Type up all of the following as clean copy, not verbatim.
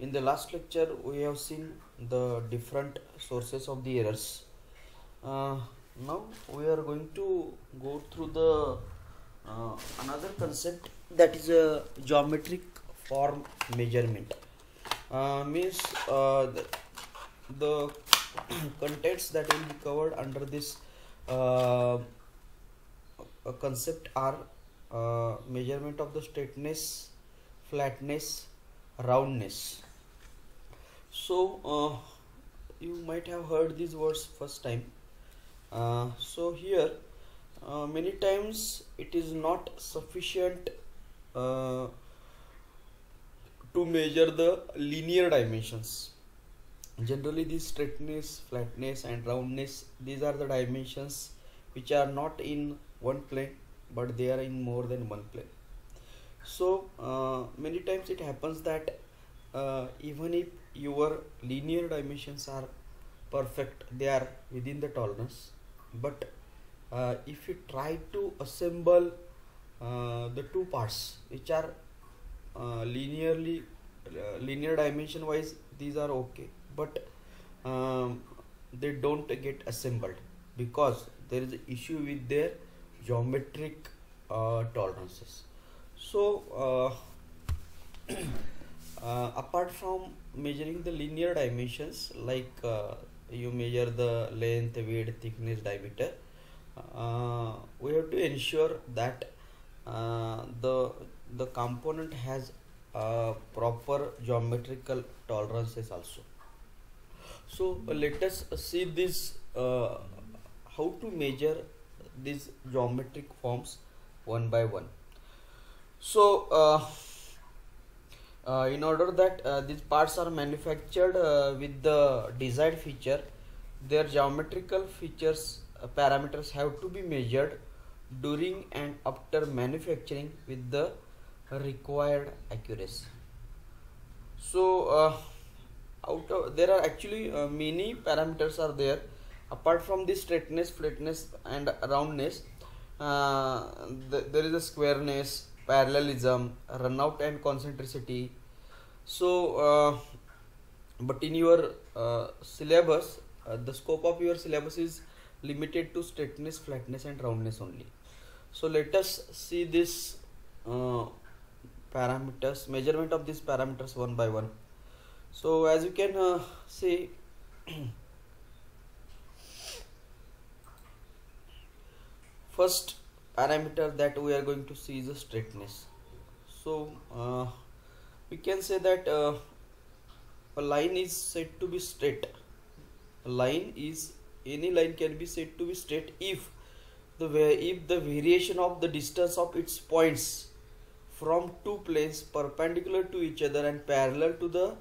In the last lecture, we have seen the different sources of the errors. Now we are going to go through the another concept, that is a geometric form measurement. Means the contents that will be covered under this concept are measurement of the straightness, flatness, roundness. So you might have heard these words first time. So here many times it is not sufficient to measure the linear dimensions. Generally, this straightness, flatness and roundness, these are the dimensions which are not in one plane but they are in more than one plane. So many times it happens that even if your linear dimensions are perfect, they are within the tolerance, but if you try to assemble the two parts which are linear dimension wise, these are okay, but they don't get assembled because there is an issue with their geometric tolerances. So apart from measuring the linear dimensions, like you measure the length, width, thickness, diameter, we have to ensure that the component has proper geometrical tolerances also. So let us see this how to measure these geometric forms one by one. So in order that these parts are manufactured with the desired feature, their geometrical features parameters have to be measured during and after manufacturing with the required accuracy. So there are actually many parameters are there apart from the straightness, flatness and roundness. There is a squareness, parallelism, runout and concentricity. So but in your syllabus, the scope of your syllabus is limited to straightness, flatness and roundness only. So let us see this parameters, measurement of these parameters one by one. So as you can see, first parameter that we are going to see is the straightness. So we can say that a line is said to be straight. Any line can be said to be straight if the variation of the distance of its points from two planes perpendicular to each other and parallel to the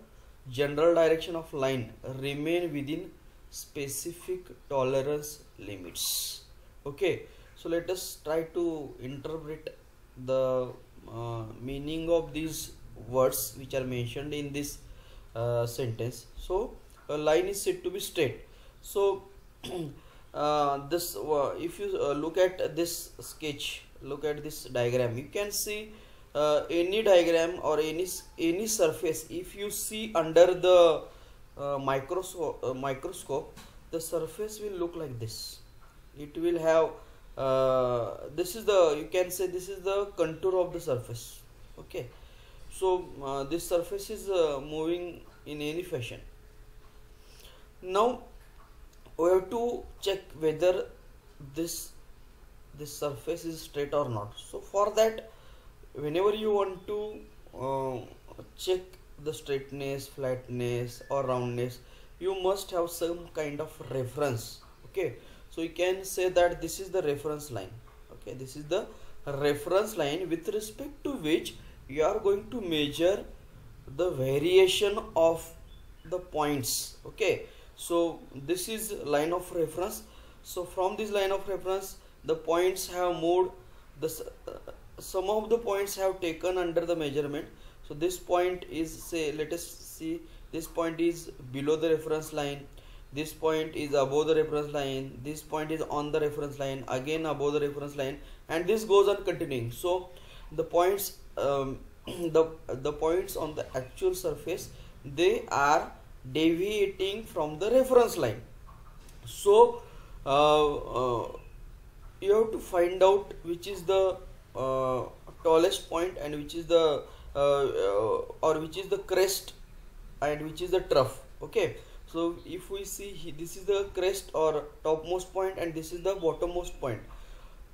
general direction of line remain within specific tolerance limits. Okay, so let us try to interpret the meaning of these words which are mentioned in this sentence. So a line is said to be straight. So this if you look at this sketch, look at this diagram, you can see any diagram or any surface, if you see under the microscope, the surface will look like this. It will have this is the, you can say this is the contour of the surface. Okay, so this surface is moving in any fashion. Now we have to check whether this surface is straight or not. So for that, whenever you want to check the straightness, flatness or roundness, you must have some kind of reference. Okay, so you can say that this is the reference line. Okay, this is the reference line with respect to which you are going to measure the variation of the points. Okay, so this is line of reference. So from this line of reference, the points have moved, some of the points have taken under the measurement. So this point is, say, let us see, this point is below the reference line, this point is above the reference line, this point is on the reference line, again above the reference line, and this goes on continuing. So the points the points on the actual surface they are deviating from the reference line. So you have to find out which is the tallest point and which is the or which is the crest and which is the trough. Okay, so if we see this is the crest or topmost point and this is the bottommost point.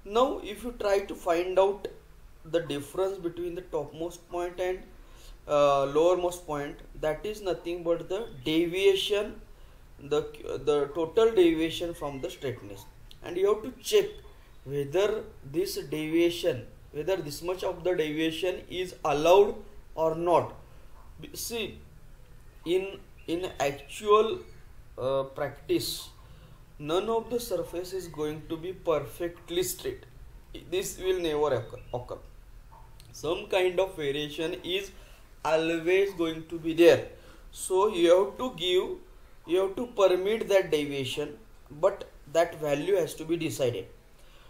Now if you try to find out the difference between the topmost point and lowermost point, that is nothing but the deviation, the total deviation from the straightness, and you have to check whether this deviation, whether this much of the deviation is allowed or not. See, in actual practice, none of the surface is going to be perfectly straight. This will never occur. Some kind of variation is always going to be there. So you have to permit that deviation, but that value has to be decided.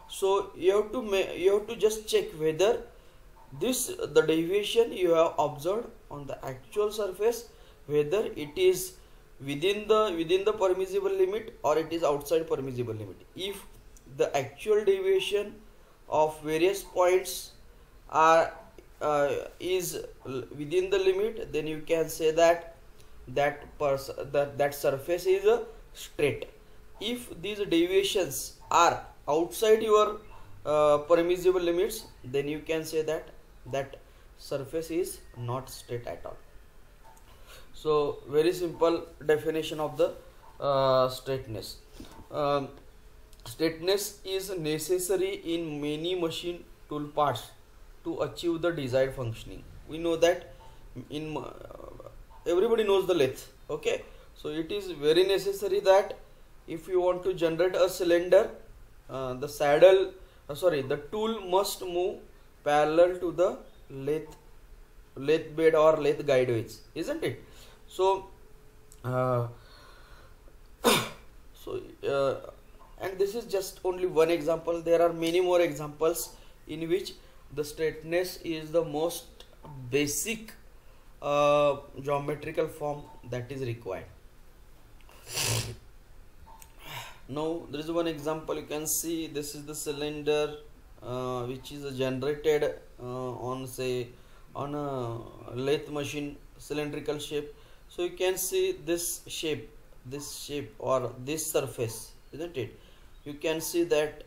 So you have to just check whether the deviation you have observed on the actual surface, whether it is within the permissible limit or it is outside permissible limit. If the actual deviation of various points are is within the limit, then you can say that that surface is straight. If these deviations are outside your permissible limits, then you can say that surface is not straight at all. So very simple definition of the straightness. Straightness is necessary in many machine tool parts to achieve the desired functioning. We know that in everybody knows the lathe. Okay, so it is very necessary that if you want to generate a cylinder, the tool must move parallel to the lathe bed or lathe guideways, isn't it? So and this is just only one example. There are many more examples in which the straightness is the most basic geometrical form that is required. Now there is one example. You can see this is the cylinder which is generated on a lathe machine, cylindrical shape. So you can see this shape or this surface, isn't it? You can see that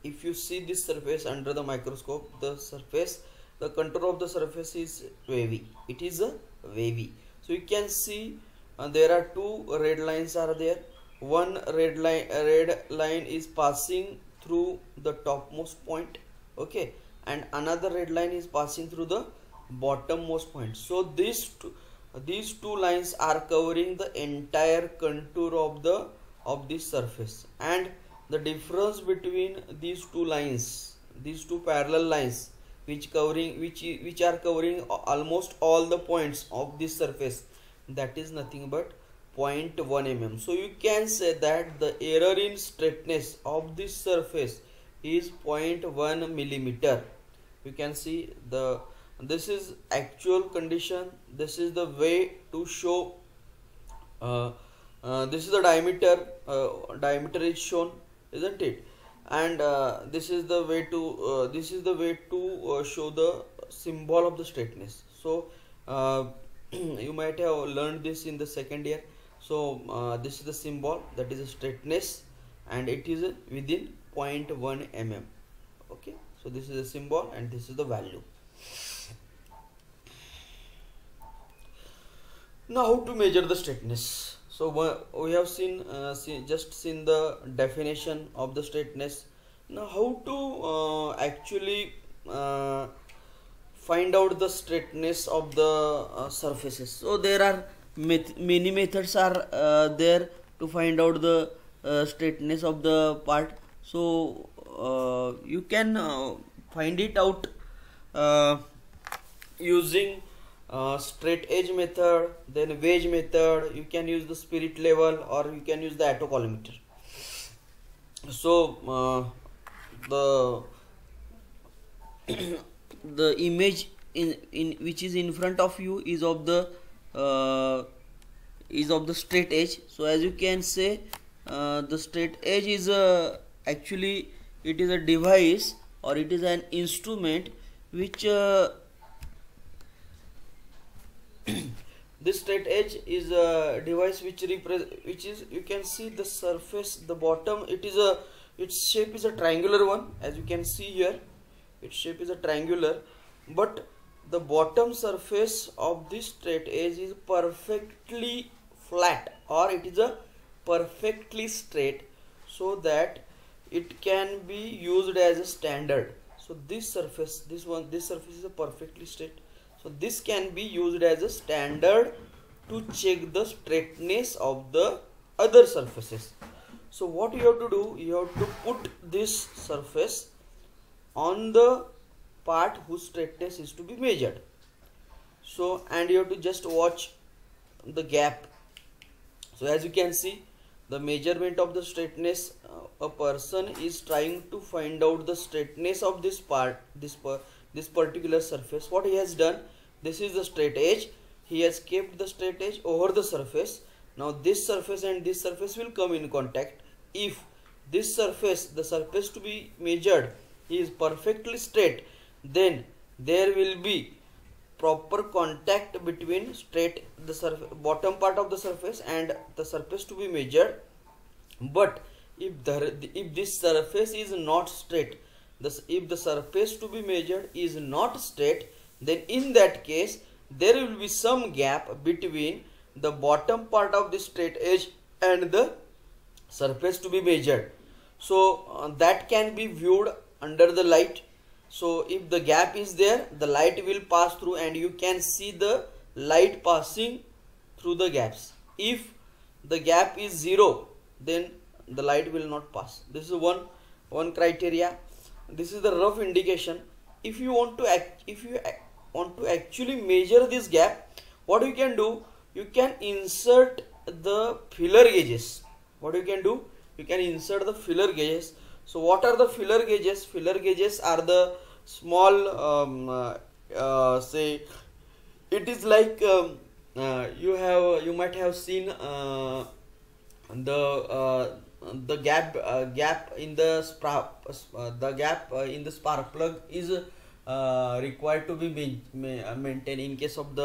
if you see this surface under the microscope, the contour of the surface is wavy. It is a wavy. So you can see there are two red lines are there. One red line is passing through the topmost point, okay, and another red line is passing through the bottommost point. So these two lines are covering the entire contour of this surface, and the difference between these two lines, these two parallel lines which are covering almost all the points of this surface, that is nothing but 0.1 mm. So you can say that the error in straightness of this surface is 0.1 millimeter. You can see this is actual condition. This is the way to show this is the diameter is shown, isn't it? And this is the way to show the symbol of the straightness. So you might have learned this in the second year. So this is the symbol, that is a straightness, and it is within 0.1 mm. Okay, so this is a symbol and this is the value. Now how to measure the straightness? So we have seen the definition of the straightness. Now how to actually find out the straightness of the surfaces? So there are many methods are there to find out the straightness of the part. So you can find it out using straight edge method, then wedge method. You can use the spirit level, or you can use the autocollimeter. So the image in which is in front of you is of the uh, is of the straight edge. So as you can say, the straight edge is actually it is a device, or it is an instrument which this straight edge is a device which is, you can see the surface, the bottom, its shape is a triangular one, as you can see here. Its shape is a triangular, but the bottom surface of this straight edge is perfectly flat, or it is a perfectly straight, so that it can be used as a standard. So this surface, this surface is a perfectly straight, so this can be used as a standard to check the straightness of the other surfaces. So what you have to do, you have to put this surface on the part whose straightness is to be measured. So, and you have to just watch the gap. So as you can see, the measurement of the straightness, a person is trying to find out the straightness of this part, this particular surface. What he has done, this is the straight edge, he has kept the straight edge over the surface. Now this surface and this surface will come in contact. If this surface, the surface to be measured, is perfectly straight, then there will be proper contact between the bottom part of the surface and the surface to be measured. But if this surface is not straight, if the surface to be measured is not straight, then in that case there will be some gap between the bottom part of the straight edge and the surface to be measured. So that can be viewed under the light. So if the gap is there, the light will pass through and you can see the light passing through the gaps. If the gap is 0, then the light will not pass. This is one criteria. This is the rough indication. If you want to actually measure this gap, what you can do, you can insert the filler gauges. What you can do, you can insert the filler gauges. So what are the filler gauges? Filler gauges are the small say, it is like you might have seen the gap in the spark plug is required to be maintained in case of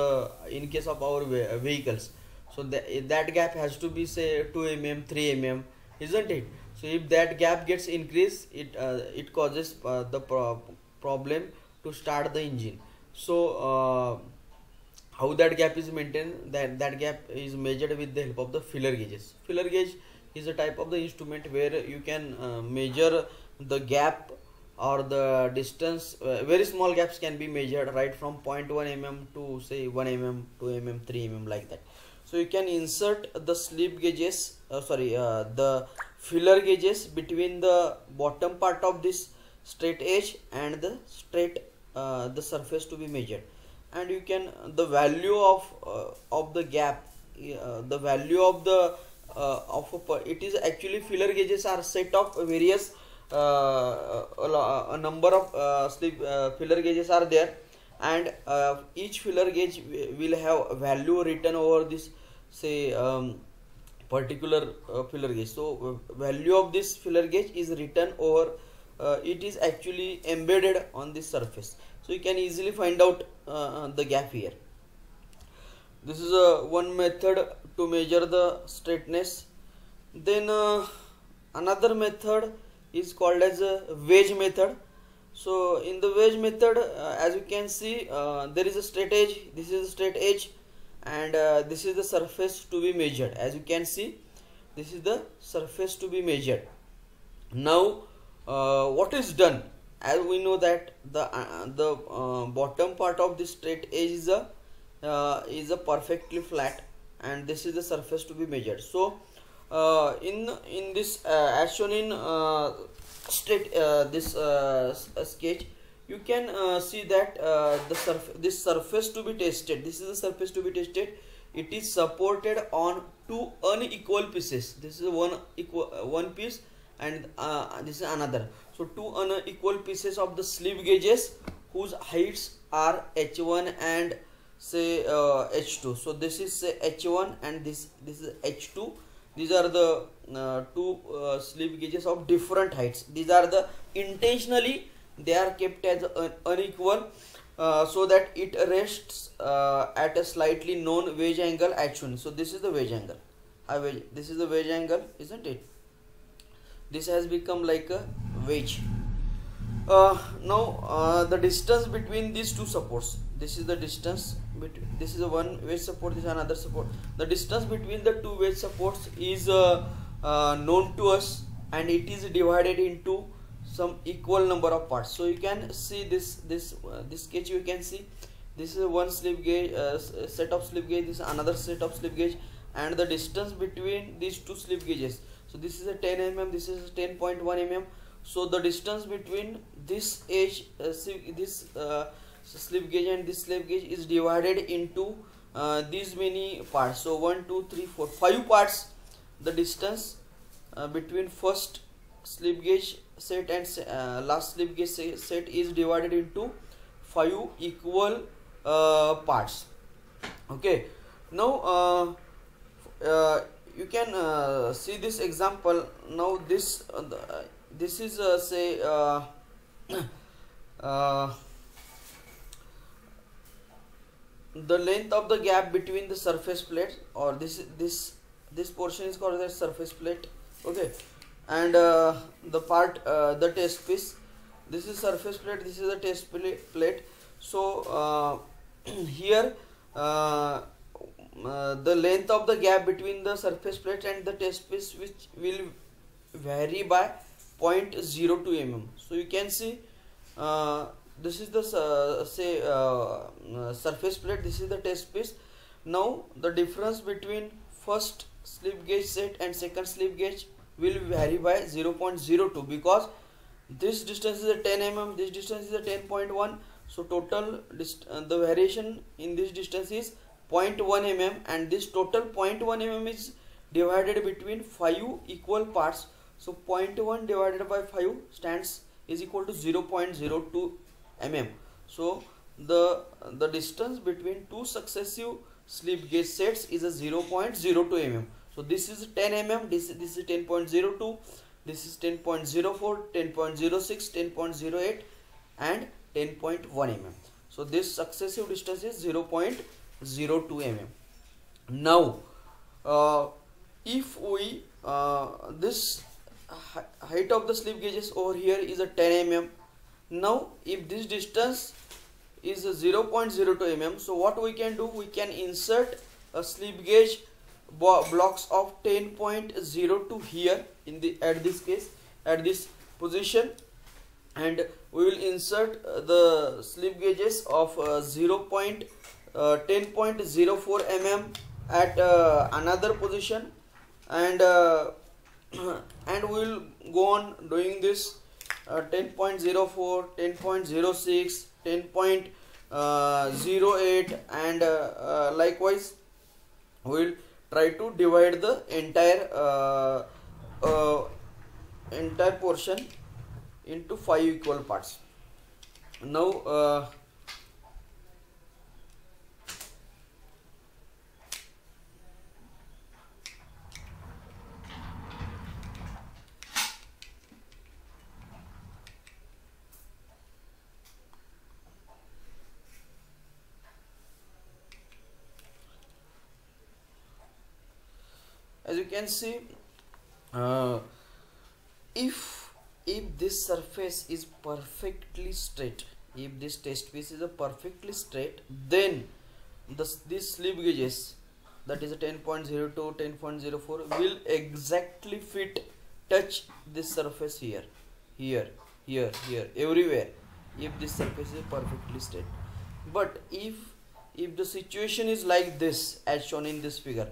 our vehicles. So that gap has to be, say, 2 mm, 3 mm, isn't it? So if that gap gets increased, it causes the problem to start the engine. So how that gap is maintained, that gap is measured with the help of the filler gauges. Filler gauge is a type of the instrument where you can measure the gap or the distance. Very small gaps can be measured, right from 0.1 mm to, say, 1 mm, 2 mm, 3 mm, like that. So you can insert the slip gauges, the filler gauges between the bottom part of this straight edge and the surface to be measured, and you can, the value of the gap, the value of the it is actually, filler gauges are set of various a number of filler gauges are there, and each filler gauge will have a value written over this, say, particular filler gauge. So value of this filler gauge is written over, it is actually embedded on this surface, so you can easily find out the gap here. This is one method to measure the straightness. Then another method is called as a wedge method. So in the wedge method, as you can see, there is a straight edge, this is a straight edge, and this is the surface to be measured. As you can see, this is the surface to be measured. Now what is done, as we know that the bottom part of this straight edge is a perfectly flat, and this is the surface to be measured. So in this as shown in this sketch, you can see that this surface to be tested, this is the surface to be tested, it is supported on two unequal pieces. This is one piece, and this is another. So two unequal pieces of the slip gauges whose heights are h1 and say H2. So this is say H1 and this is H2. These are the two slip gauges of different heights. These are the intentionally they are kept as unequal so that it rests at a slightly known wedge angle H1. So this is the wedge angle. This is the wedge angle, isn't it? This has become like a wedge. Now the distance between these two supports, this is the distance between, this is a one wedge support, this is another support. The distance between the two wedge supports is known to us, and it is divided into some equal number of parts. So you can see this sketch. You can see this is one slip gauge, set of slip gauge, this is another set of slip gauge, and the distance between these two slip gauges. So this is a 10 mm, this is 10.1 mm. So the distance between this edge, this slip gauge and this slip gauge is divided into these many parts. So 1, 2, 3, 4, 5 parts. The distance between first slip gauge set and last slip gauge set is divided into 5 equal parts. Okay. Now you can see this example. Now this is say the length of the gap between the surface plates, or this portion is called as surface plate. Okay, and the part the test piece, this is surface plate, this is the test plate. So here the length of the gap between the surface plate and the test piece, which will vary by 0.02 mm. So you can see this is the surface plate, this is the test piece. Now the difference between first slip gauge set and second slip gauge will vary by 0.02, because this distance is a 10 mm, this distance is a 10.1. so total the variation in this distance is 0.1 mm, and this total 0.1 mm is divided between 5 equal parts. So 0.1 divided by 5 is equal to 0.02 mm. So the distance between two successive slip gauge sets is a 0.02 mm. So this is 10 mm, this is 10.02, this is 10.04, 10.06, 10.08 and 10.1 mm. So this successive distance is 0.02 mm. Now if we this height of the slip gauges over here is a 10 mm. Now if this distance is a 0.02 mm, so what we can do, we can insert a slip gauge blocks of 10.02 here in the at this position, and we will insert the slip gauges of 10.04 mm at another position, and we will go on doing this 10.04, 10.06, 10.08 and likewise we will try to divide the entire portion into 5 equal parts. Now as you can see, if this surface is perfectly straight, if this test piece is a perfectly straight, then these slip gauges, that is a 10.02, 10.04 will exactly touch this surface here, everywhere, if this surface is perfectly straight. But if the situation is like this as shown in this figure,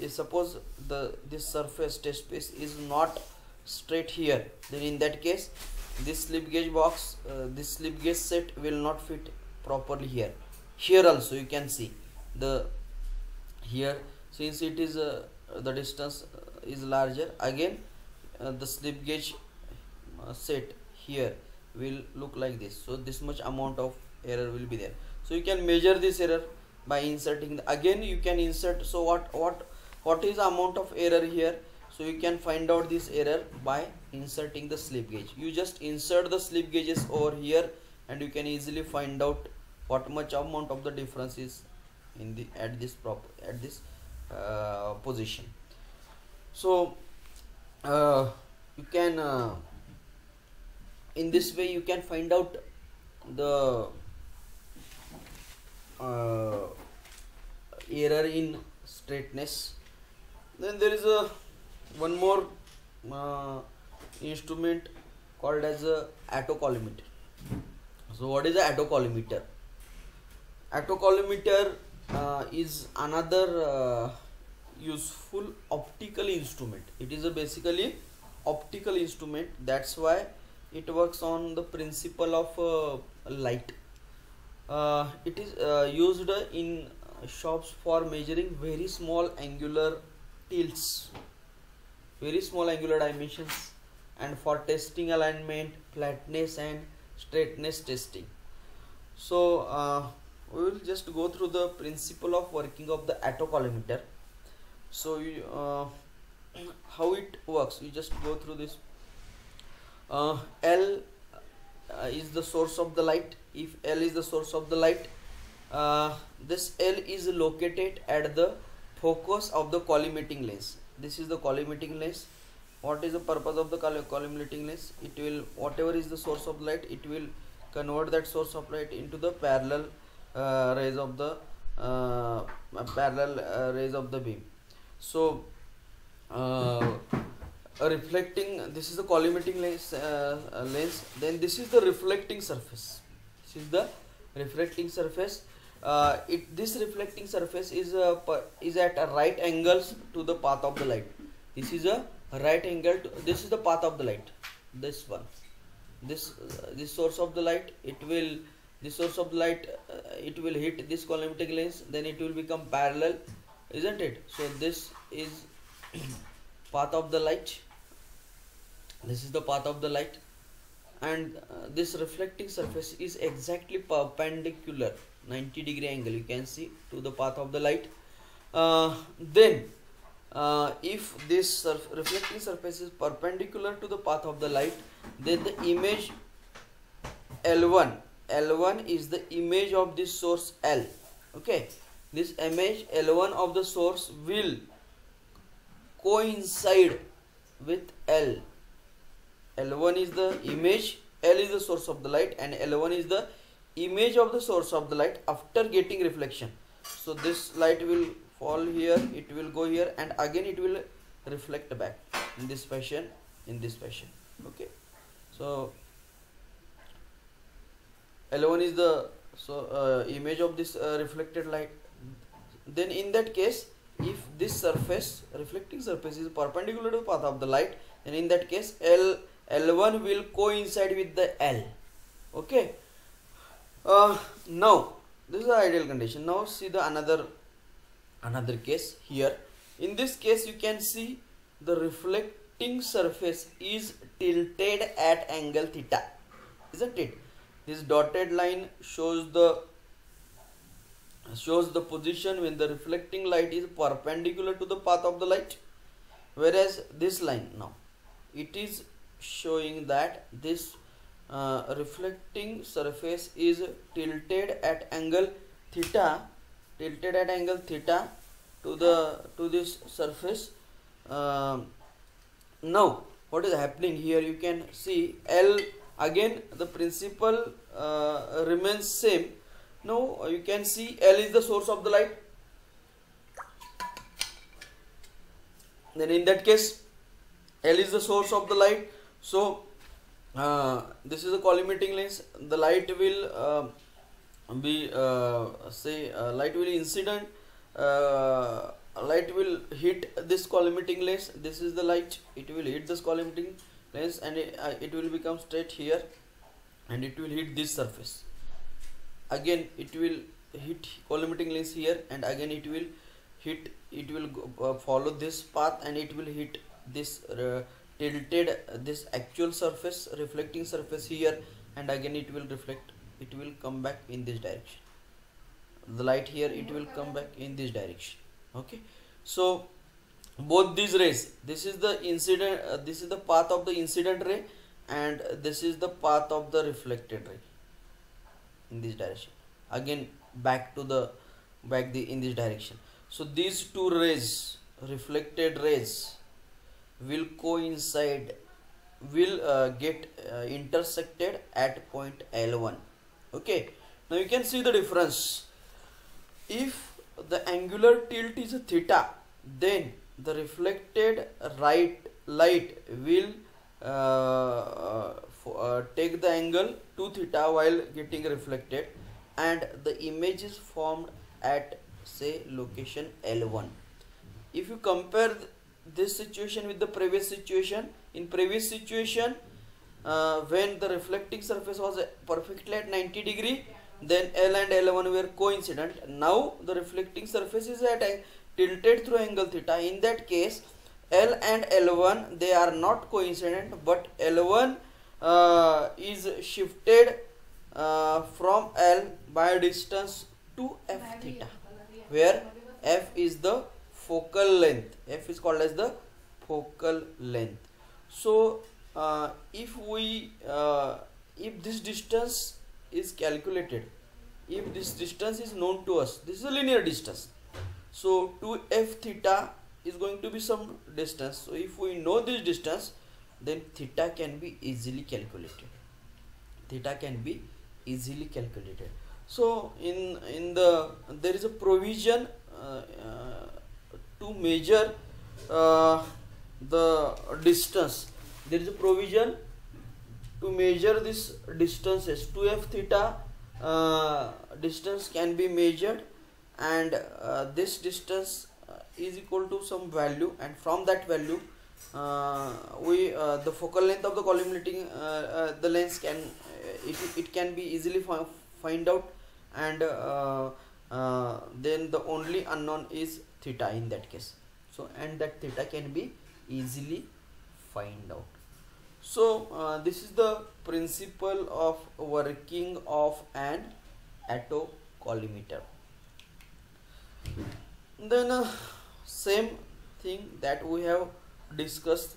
suppose this surface test piece is not straight here, then in that case this slip gauge box, this slip gauge set will not fit properly here. Here also you can see here, since it is the distance is larger, again the slip gauge set here will look like this. So this much amount of error will be there. So you can measure this error. by inserting again you can insert. So what is the amount of error here? So you can find out this error by inserting the slip gauge. You just insert the slip gauges over here and you can easily find out what much amount of the difference is in the at this position. So you can in this way you can find out the error in straightness. Then there is a one more instrument called as a attocolimeter. So what is a attocolimeter? Attocolimeter is another useful optical instrument. It is a basically optical instrument. That's why it works on the principle of light. It is used in shops for measuring very small angular tilts, very small angular dimensions, and for testing alignment, flatness and straightness testing. So we will just go through the principle of working of the attocolimeter. So how it works, you just go through this. L is the source of the light. If L is the source of the light, this L is located at the focus of the collimating lens. This is the collimating lens. What is the purpose of the collimating lens? It will, whatever is the source of light, it will convert that source of light into the parallel rays of the rays of the beam. So reflecting, this is the collimating lens, then this is the reflecting surface. This is the reflecting surface. This reflecting surface is at a right angles to the path of the light. This is a right angle to, this is the path of the light. This one, this source of the light, it will, this source of the light it will hit this collimating lens, then it will become parallel, isn't it? So this is path of the light. This is the path of the light, and this reflecting surface is exactly perpendicular, 90-degree angle you can see, to the path of the light. Then if this reflecting surface is perpendicular to the path of the light, then the image L1 is the image of this source L. Okay, this image L1 of the source will coincide with L. L1 is the image, L is the source of the light, and L1 is the image of the source of the light after getting reflection. So this light will fall here, it will go here, and again it will reflect back in this fashion, okay. So L1 is the image of this reflected light. Then in that case, if this surface, reflecting surface, is perpendicular to the path of the light, then in that case L1 will coincide with the L. Okay. Now this is the ideal condition. Now see the another case here. In this case you can see the reflecting surface is tilted at angle theta, isn't it? This dotted line shows the position when the reflecting light is perpendicular to the path of the light, whereas this line, now it is showing that this reflecting surface is tilted at angle theta, to this surface. Now what is happening here, you can see L, again the principle remains same. Now you can see L is the source of the light, then in that case L is the source of the light. So this is a collimating lens. The light will light will incident, light will hit this collimating lens. This is the light, it will hit this collimating lens, and it will become straight here, and it will hit this surface. Again it will hit collimating lens here, and again it will hit, it will follow this path, and it will hit this tilted, this actual surface, reflecting surface here, and again it will reflect, it will come back in this direction. the light here, it will come back in this direction. Okay, so both these rays, this is the incident, this is the path of the incident ray, and this is the path of the reflected ray in this direction. Again back to the in this direction. So these two rays, reflected rays, will coincide, will get intersected at point L1. Okay, now you can see the difference. If the angular tilt is a theta, then the reflected light will take the angle 2 theta while getting reflected, and the image is formed at say location L1. If you compare this situation with the previous situation, in previous situation when the reflecting surface was perfectly at 90 degree, then L and L1 were coincident. Now the reflecting surface is at tilted through angle theta. In that case, L and L1, they are not coincident, but L1 is shifted from L by a distance to f theta, where f is the focal length. F is called as the focal length. So if this distance is calculated, if this distance is known to us, this is a linear distance, so 2f theta is going to be some distance. So if we know this distance, then theta can be easily calculated. So there is a provision to measure the distance. There is a provision to measure this distances. 2f theta distance can be measured, and this distance is equal to some value, and from that value the focal length of the collimating the lens can it can be easily find out, and then the only unknown is theta in that case. So and that theta can be easily find out. So this is the principle of working of an attocollimeter. Then same thing that we have discussed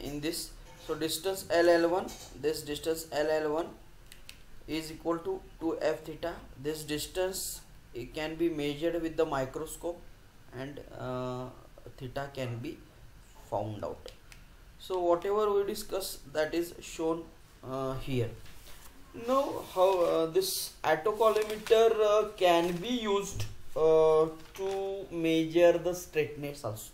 in this. So distance LL1, this distance LL1 is equal to 2f theta. This distance, it can be measured with the microscope, and theta can be found out. So whatever we discuss, that is shown here. Now how this attocollimeter can be used to measure the straightness also.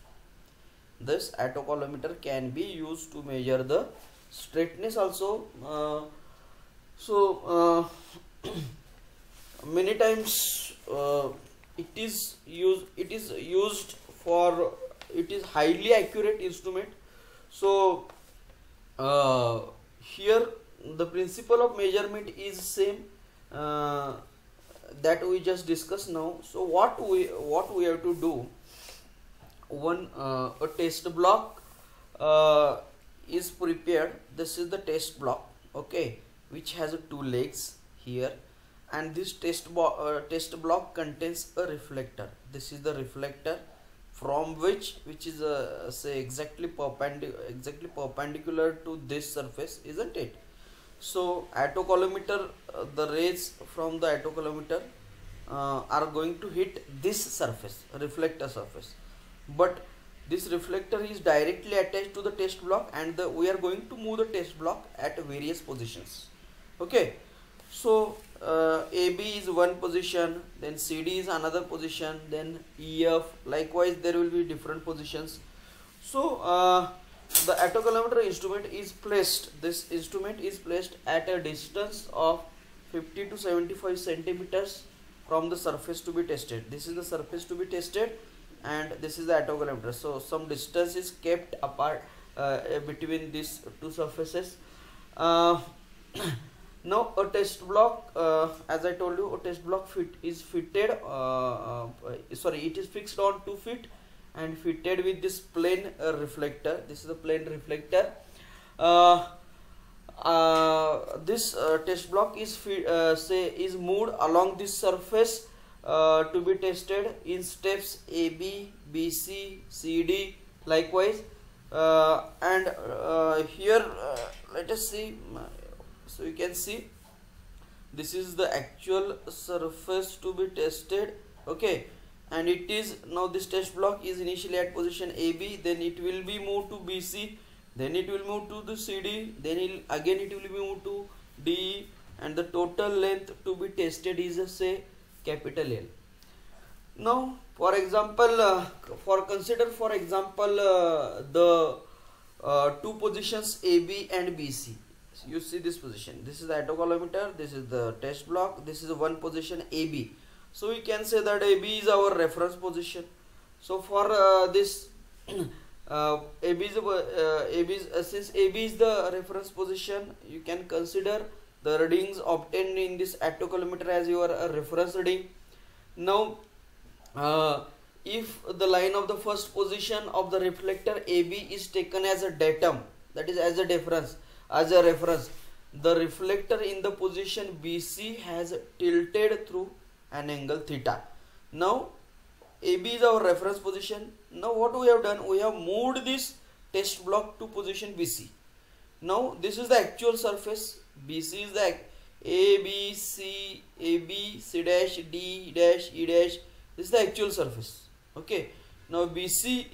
This attocollimeter can be used to measure the straightness also. Many times it is highly accurate instrument. So here the principle of measurement is same that we just discussed now. So what we have to do, one a test block is prepared. This is the test block, okay, which has 2 legs here, and this test block contains a reflector. This is the reflector, from which is say exactly perpendicular to this surface, isn't it? So attocollimeter, the rays from the attocollimeter are going to hit this surface, reflector surface, but this reflector is directly attached to the test block, and we are going to move the test block at various positions. Okay, so AB is one position, then CD is another position, then EF, likewise there will be different positions. So the attocollimeter instrument is placed, this instrument is placed at a distance of 50 to 75 centimeters from the surface to be tested. This is the surface to be tested, and this is the attocollimeter. So some distance is kept apart between these 2 surfaces. Now a test block, as I told you, a test block is fitted it is fixed on 2 feet and fitted with this plane reflector. This is the plane reflector. this test block is is moved along this surface to be tested in steps A, B, B, C, C, D, likewise. And here let us see. So you can see this is the actual surface to be tested, okay, and it is now this test block is initially at position AB, then it will be moved to BC, then it will move to the CD, then again it will be moved to DE, and the total length to be tested is say capital L. Now for example, consider for example the two positions AB and BC. You see this position, this is the attocolometer, this is the test block, this is one position AB. So we can say that AB is our reference position. So for this since AB is the reference position, you can consider the readings obtained in this attocolometer as your reference reading. Now if the line of the first position of the reflector AB is taken as a datum, that is as a reference, the reflector in the position BC has tilted through an angle theta. Now AB is our reference position. Now what we have done, we have moved this test block to position BC. Now this is the actual surface. BC is the A, B, C, dash, D dash, E dash. This is the actual surface. Okay. Now BC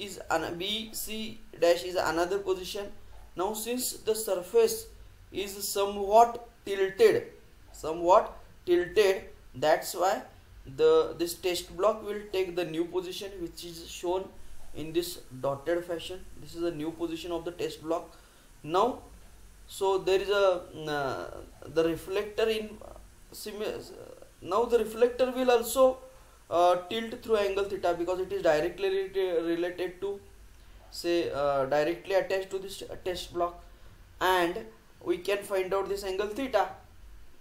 dash is another position. Now since the surface is somewhat tilted, that's why this test block will take the new position, which is shown in this dotted fashion. This is the new position of the test block. Now so there is a the reflector in now the reflector will also tilt through angle theta, because it is directly related to say directly attached to this test block, and we can find out this angle theta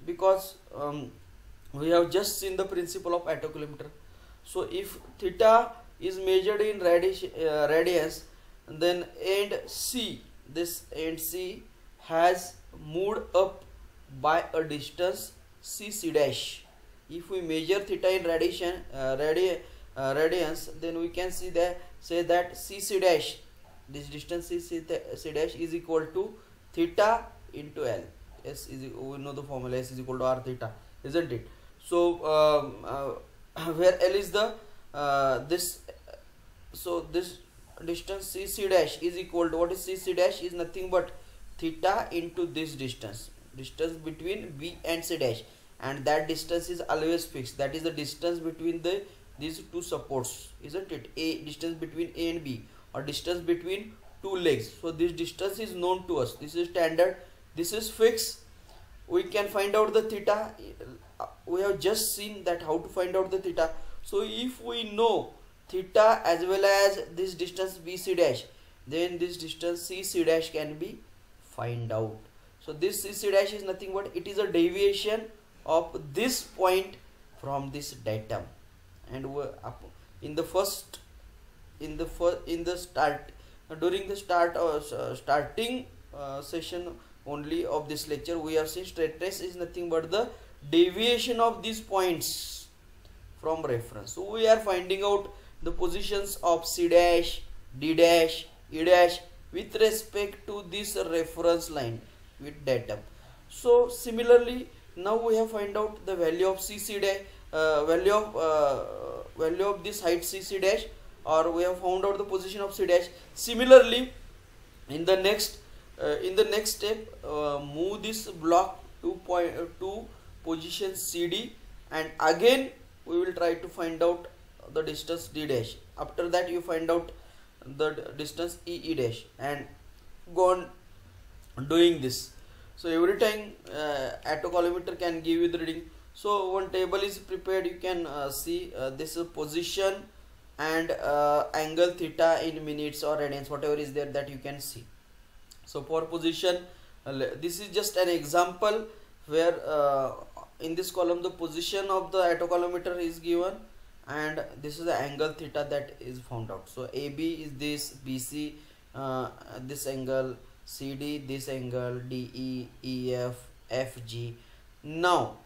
because we have just seen the principle of attocolometer. So if theta is measured in radians, then end C has moved up by a distance C dash. If we measure theta in radians, then we can say that C dash, this distance C dash is equal to theta into L. We know the formula, S is equal to R theta, isn't it? So where L is the this distance C dash is equal to, what is C dash, is nothing but theta into this distance between B and C dash, and that distance is always fixed. That is the distance between these two supports, isn't it? Distance between A and B, or distance between two legs. So this distance is known to us. This is standard. This is fixed. We can find out the theta. We have just seen that how to find out the theta. So if we know theta as well as this distance BC dash, then this distance CC dash can be find out. So this CC dash is nothing but it is a deviation of this point from this datum, and starting session only of this lecture, we have seen straight trace is nothing but the deviation of these points from reference. So we are finding out the positions of C dash, D dash, E dash with respect to this reference line with datum. So similarly, now we have find out the value of CC dash, value of this height CC dash, or we have found out the position of C dash. Similarly, in the next step, move this block to position CD, and again we will try to find out the distance D dash. After that, you find out the distance E dash, and go on doing this. So every time attocolometer can give you the reading. So one table is prepared. You can see this is position and angle theta in minutes or radians, whatever is there, that you can see. So for position, this is just an example where in this column the position of the attocolometer is given, and this is the angle theta that is found out. So AB is this, BC this angle, CD this angle, DE, EF, FG. Now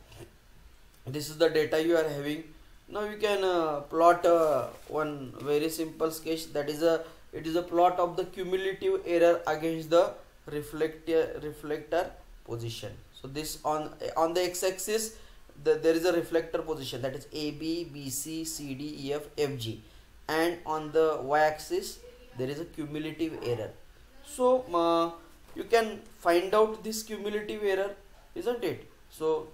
this is the data you are having. Now you can plot one very simple sketch, that is a, it is a plot of the cumulative error against the reflector position. So this on the x-axis there is a reflector position, that is AB, BC, CD, EF, FG, and on the y-axis there is a cumulative error. So you can find out this cumulative error, isn't it? So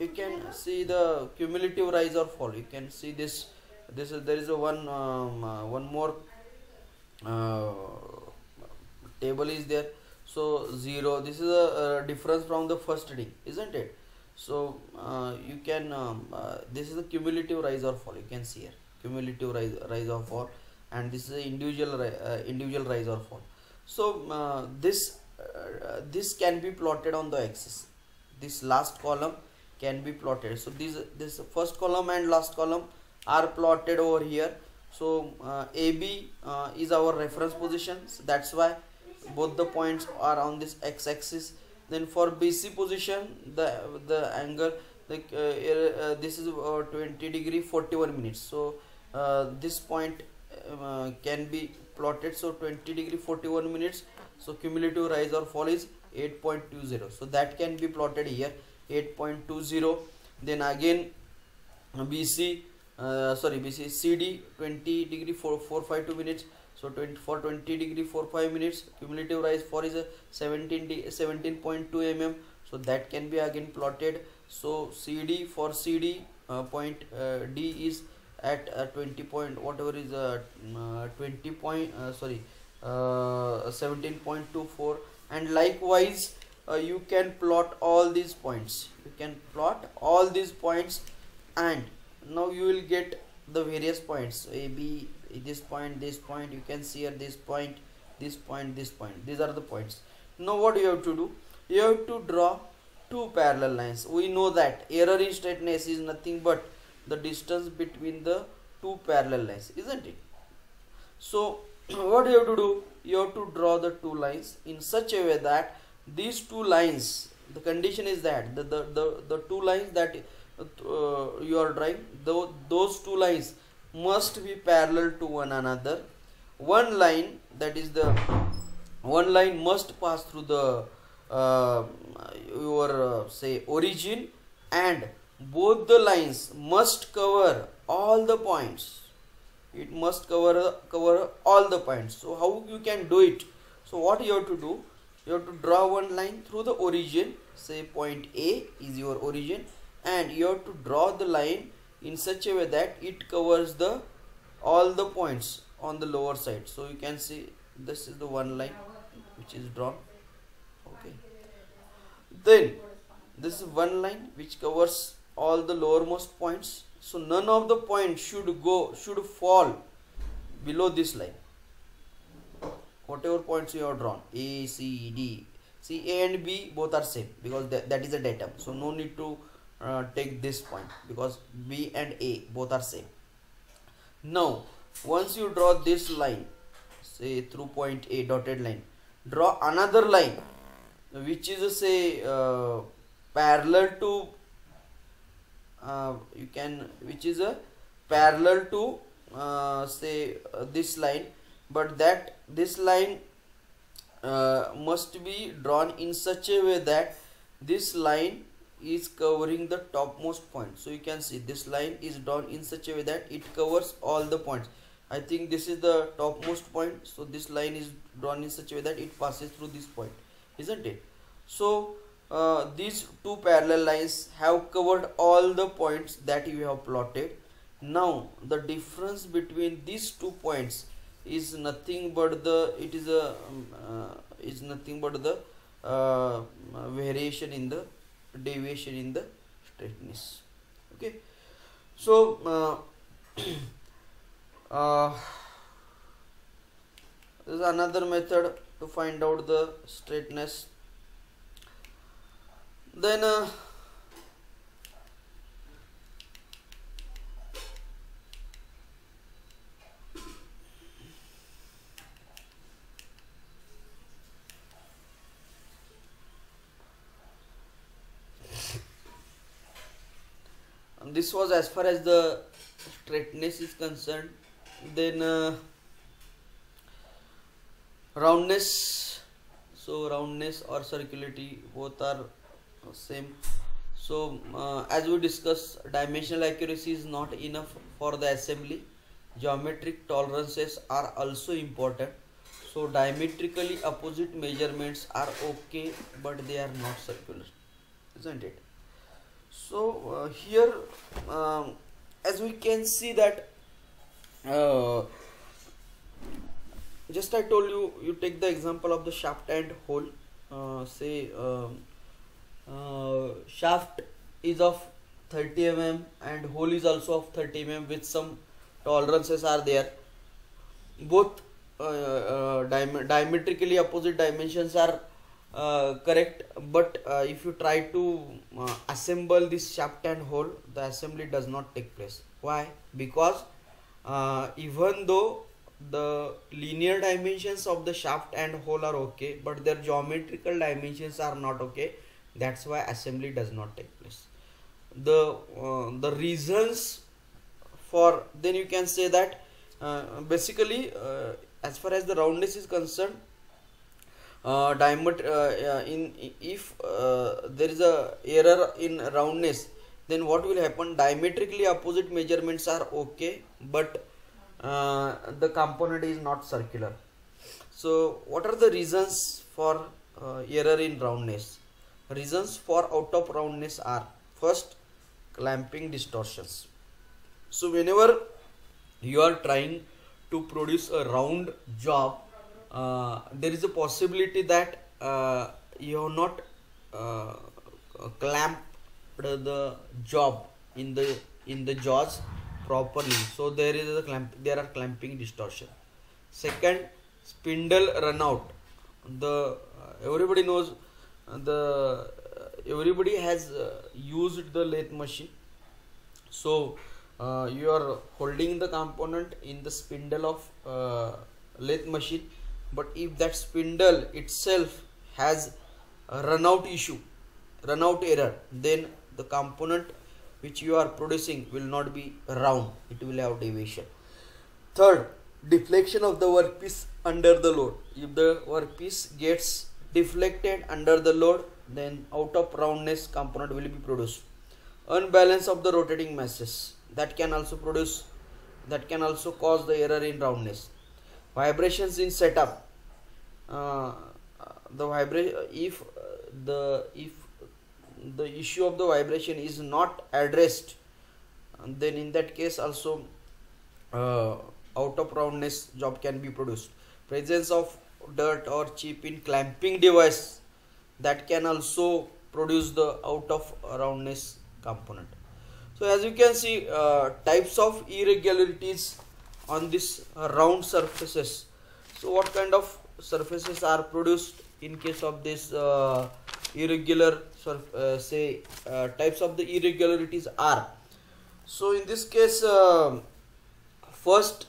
you can see the cumulative rise or fall. You can see this is, there is a one more uh, table is there. So 0, this is a difference from the first reading, isn't it? So you can this is the cumulative rise or fall. You can see here cumulative rise or fall, and this is a individual rise or fall. So this can be plotted on the axis. This last column can be plotted. So this first column and last column are plotted over here. So AB is our reference position, so that's why both the points are on this x-axis. Then for BC position, the angle, like this is 20 degree 41 minutes. So this point can be plotted. So 20 degree 41 minutes, so cumulative rise or fall is 8.20. So that can be plotted here, 8.20. Then again BC BC CD 20 degree 452 minutes. So 20 degree 45 minutes, cumulative rise for is a 17.2 mm. So that can be again plotted. So CD for CD point D is at 20 point whatever is 20 point 17.24, and likewise you can plot all these points. You can plot all these points, and now you will get the various points. A, B, this point, you can see here this point, this point, this point. These are the points. Now what you have to do? You have to draw two parallel lines. We know that error in straightness is nothing but the distance between the two parallel lines, isn't it? So what you have to do? You have to draw the two lines in such a way that these two lines, the condition is that the two lines that you are drawing, those two lines must be parallel to one another. One line, that is the one line must pass through the your say origin, and both the lines must cover all the points. It must cover all the points. So how you can do it? So what you have to do? You have to draw one line through the origin. Say point A is your origin, and you have to draw the line in such a way that it covers the all the points on the lower side. So you can see this is the one line which is drawn. Okay, then this is one line which covers all the lowermost points. So none of the points should fall below this line. Whatever points you have drawn, A, C, D, see A and B both are same because that is a datum. So no need to take this point because B and A both are same. Now once you draw this line, say through point A, dotted line, draw another line which is say parallel to which is a parallel to this line, but that this line must be drawn in such a way that this line is covering the topmost point. So you can see this line is drawn in such a way that it covers all the points. I think this is the topmost point, so this line is drawn in such a way that it passes through this point, isn't it? So these two parallel lines have covered all the points that you have plotted. Now the difference between these 2 points is nothing but the variation in the deviation in the straightness. Okay, so there is another method to find out the straightness. Then this was as far as the straightness is concerned. Then roundness. So roundness or circularity both are same. So as we discussed, dimensional accuracy is not enough for the assembly. Geometric tolerances are also important. So diametrically opposite measurements are okay, but they are not circular, isn't it? So here as we can see that just I told you, you take the example of the shaft and hole. Say shaft is of 30 mm and hole is also of 30 mm with some tolerances are there. Both diametrically opposite dimensions are correct, but if you try to assemble this shaft and hole, the assembly does not take place. Why? Because even though the linear dimensions of the shaft and hole are okay, but their geometrical dimensions are not okay. That's why assembly does not take place. The reasons for, then you can say that basically as far as the roundness is concerned, diameter if there is a error in roundness, then what will happen? Diametrically opposite measurements are okay, but the component is not circular. So what are the reasons for error in roundness? Reasons for out of roundness are: first, clamping distortions. So whenever you are trying to produce a round job, there is a possibility that you have not clamped the job in the jaws properly. So there are clamping distortion. Second, spindle run out. Everybody knows everybody has used the lathe machine. So you are holding the component in the spindle of lathe machine, but if that spindle itself has a run out error, then the component which you are producing will not be round, it will have deviation. Third, deflection of the workpiece under the load. If the workpiece gets deflected under the load, then out of roundness component will be produced. Unbalance of the rotating masses, that can also cause the error in roundness. Vibrations in setup. If the issue of the vibration is not addressed, then in that case also out of roundness job can be produced. Presence of dirt or chip in clamping device, that can also produce the out of roundness component. So as you can see, types of irregularities on this round surfaces. So what kind of surfaces are produced in case of this irregular types of the irregularities are? So in this case, first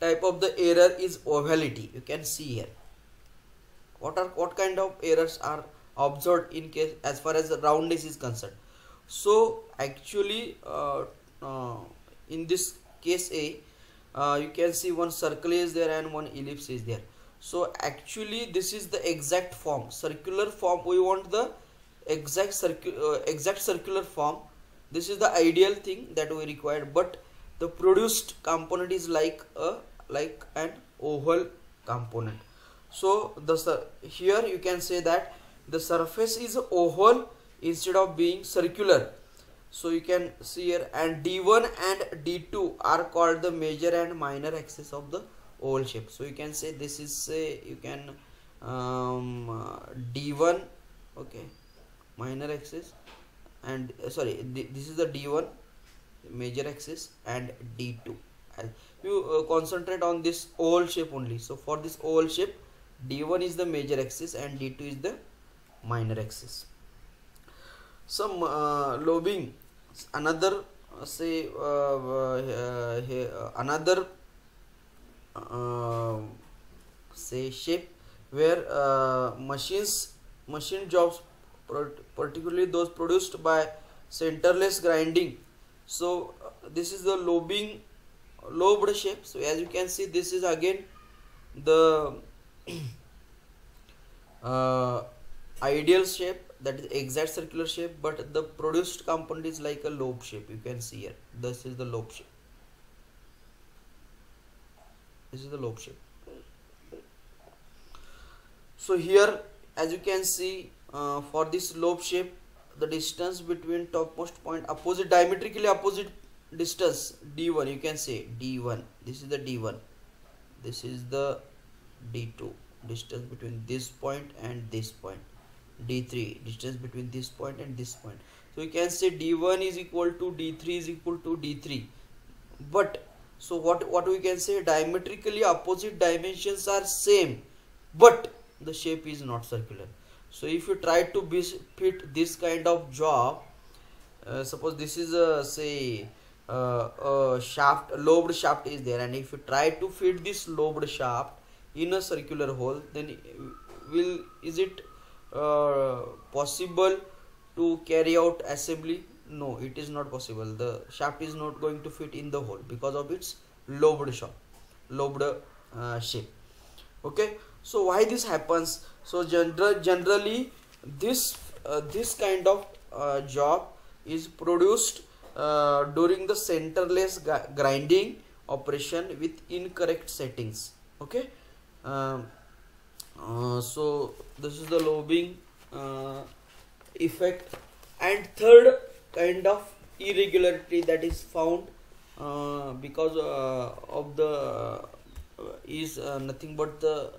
type of the error is ovality. You can see here what kind of errors are observed in case as far as the roundness is concerned. So actually in this case A, you can see one circle is there and one ellipse is there. So actually this is the exact form, circular form. We want the exact circular form. This is the ideal thing that we required, but the produced component is like an oval component. So here you can say that the surface is oval instead of being circular. So you can see here, and D1 and D2 are called the major and minor axis of the oval shape. So you can say this is D1, okay, minor axis, and this is the D1 major axis and D2. You concentrate on this oval shape only. So for this oval shape, D1 is the major axis and D2 is the minor axis. Some lobing, another shape where machine jobs, particularly those produced by centerless grinding. So this is the lobed shape. So as you can see, this is again the ideal shape, that is exact circular shape, but the produced component is like a lobe shape. You can see here, this is the lobe shape. This is the lobe shape. So here as you can see, for this lobe shape, the distance between topmost point, opposite, diametrically opposite distance, d1, you can say d1, this is the d1, this is the d2, distance between this point and this point, d3, distance between this point and this point. So you can say d1 is equal to d3 is equal to d3. But so what we can say, diametrically opposite dimensions are same, but the shape is not circular. So if you try to fit this kind of job, suppose this is a, say, a shaft, a lobed shaft is there, and if you try to fit this lobed shaft in a circular hole, then is it possible to carry out assembly? No, it is not possible. The shaft is not going to fit in the hole because of its lobed shape. Okay, so why this happens? So generally this kind of job is produced during the centerless grinding operation with incorrect settings. Okay, so this is the lobing effect. And third kind of irregularity that is found because of the is nothing but the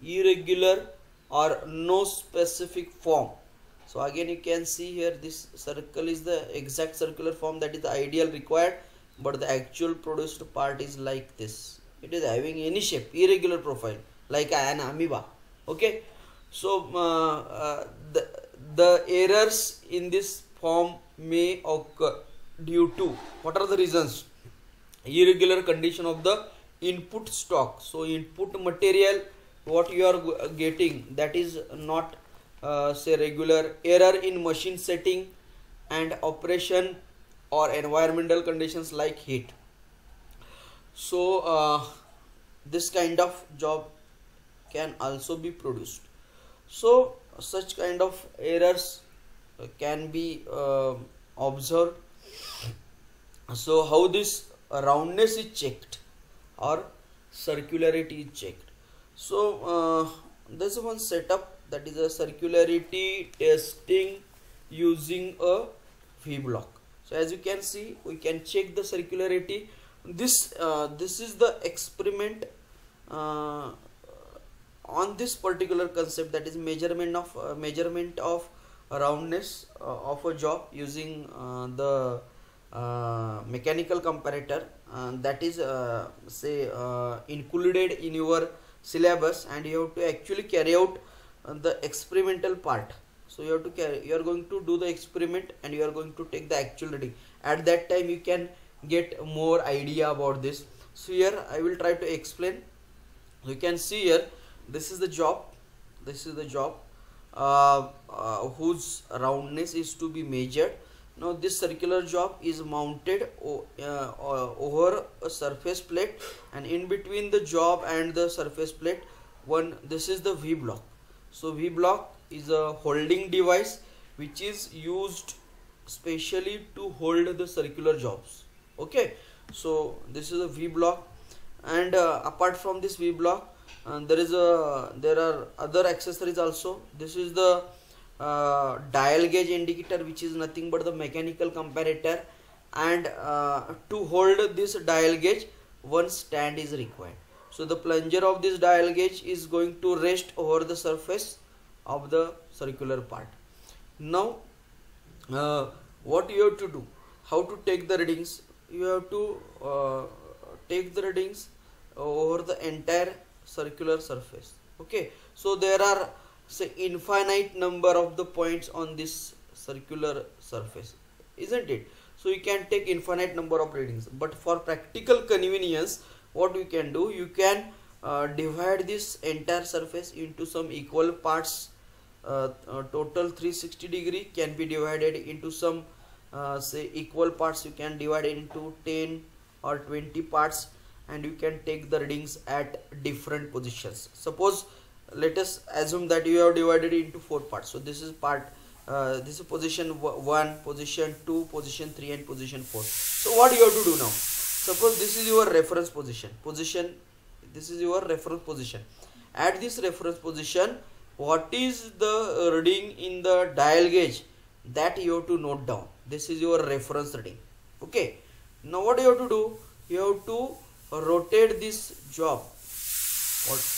irregular or no specific form. So again you can see here, this circle is the exact circular form, that is the ideal required, but the actual produced part is like this. It is having any shape, irregular profile, like an amoeba. Okay, so the errors in this form may occur due to, what are the reasons? Irregular condition of the input stock. So input material what you are getting, that is not say regular. Error in machine setting and operation or environmental conditions like heat. So this kind of job can also be produced. So such kind of errors can be observed. So how this roundness is checked or circularity is checked? So there's one setup, that is a circularity testing using a V-block. So as you can see, we can check the circularity. This is the experiment on this particular concept, that is measurement of roundness of a job using the mechanical comparator, that is say included in your syllabus, and you have to actually carry out the experimental part. So you are going to do the experiment and you are going to take the actual reading. At that time you can get more idea about this. So here I will try to explain. You can see here, this is the job, whose roundness is to be measured. Now this circular job is mounted over a surface plate, and in between the job and the surface plate, this is the V block. So V block is a holding device which is used specially to hold the circular jobs. Okay, so this is a V block, and apart from this V block, there are other accessories also. This is the dial gauge indicator, which is nothing but the mechanical comparator, and to hold this dial gauge, one stand is required. So the plunger of this dial gauge is going to rest over the surface of the circular part. Now what you have to do, how to take the readings? You have to take the readings over the entire circular surface. Okay, so there are, say, infinite number of the points on this circular surface, isn't it? So you can take infinite number of readings, but for practical convenience, what you can do, you can divide this entire surface into some equal parts. Total 360 degree can be divided into some say equal parts, you can divide it into 10 or 20 parts, and you can take the readings at different positions. Suppose let us assume that you have divided it into 4 parts. So this is part, this is position 1, position 2, position 3 and position 4. So what you have to do now? Suppose this is your reference position. This is your reference position. At this reference position, what is the reading in the dial gauge, that you have to note down. This is your reference reading. Okay. Now what you have to do? You have to rotate this job.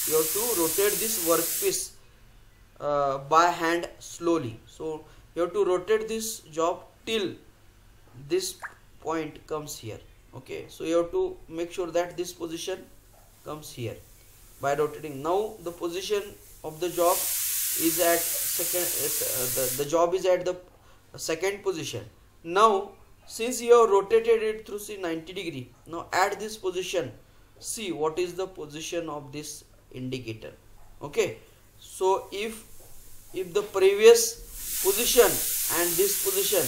You have to rotate this workpiece by hand slowly. So you have to rotate this job till this point comes here. Okay. So you have to make sure that this position comes here by rotating. Now the position of the job is at second, the job is at the second position. Now since you have rotated it through 90 degree, now at this position, see what is the position of this indicator. Okay, so if the previous position and this position,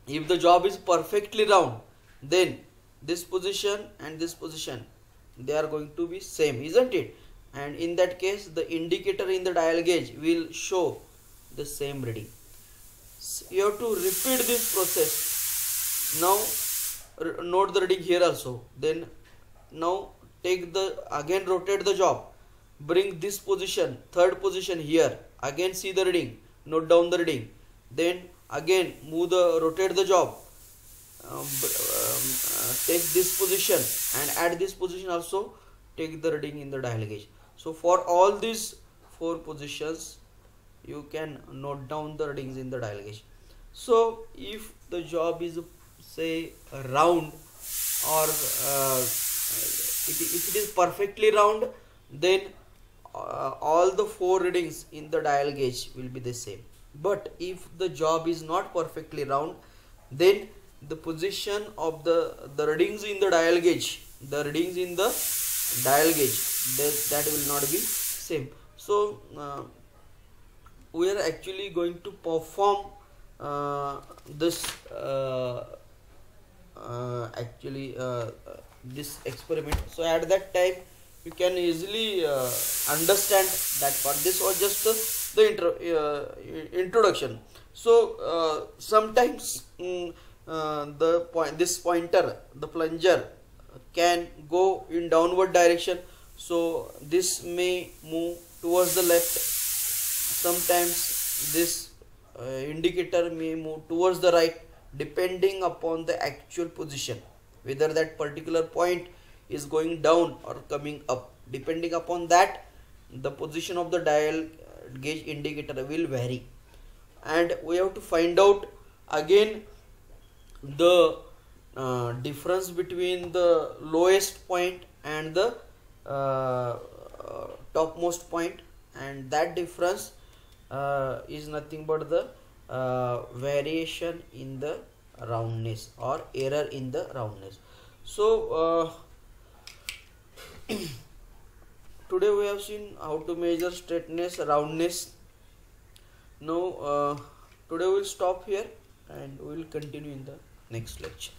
if the job is perfectly round, then this position and this position, they are going to be same, isn't it? And in that case, the indicator in the dial gauge will show the same reading. You have to repeat this process. Now note the reading here also. Then now again rotate the job, bring this position, third position here, again see the reading, note down the reading, then again rotate the job, take this position, and at this position also take the reading in the dial gauge. So for all these 4 positions, you can note down the readings in the dial gauge. So if the job is say round, or if it is perfectly round, then all the 4 readings in the dial gauge will be the same. But if the job is not perfectly round, then the position of the readings in the dial gauge, that will not be same. So we are actually going to perform this this experiment. So at that time you can easily understand that part. This was just the introduction. So sometimes this pointer, the plunger, can go in downward direction, so this may move towards the left. Sometimes this indicator may move towards the right, depending upon the actual position, whether that particular point is going down or coming up. Depending upon that, the position of the dial gauge indicator will vary, and we have to find out again the difference between the lowest point and the topmost point, and that difference is nothing but the variation in the roundness or error in the roundness. So today we have seen how to measure straightness, roundness. Now today we will stop here and we will continue in the next lecture.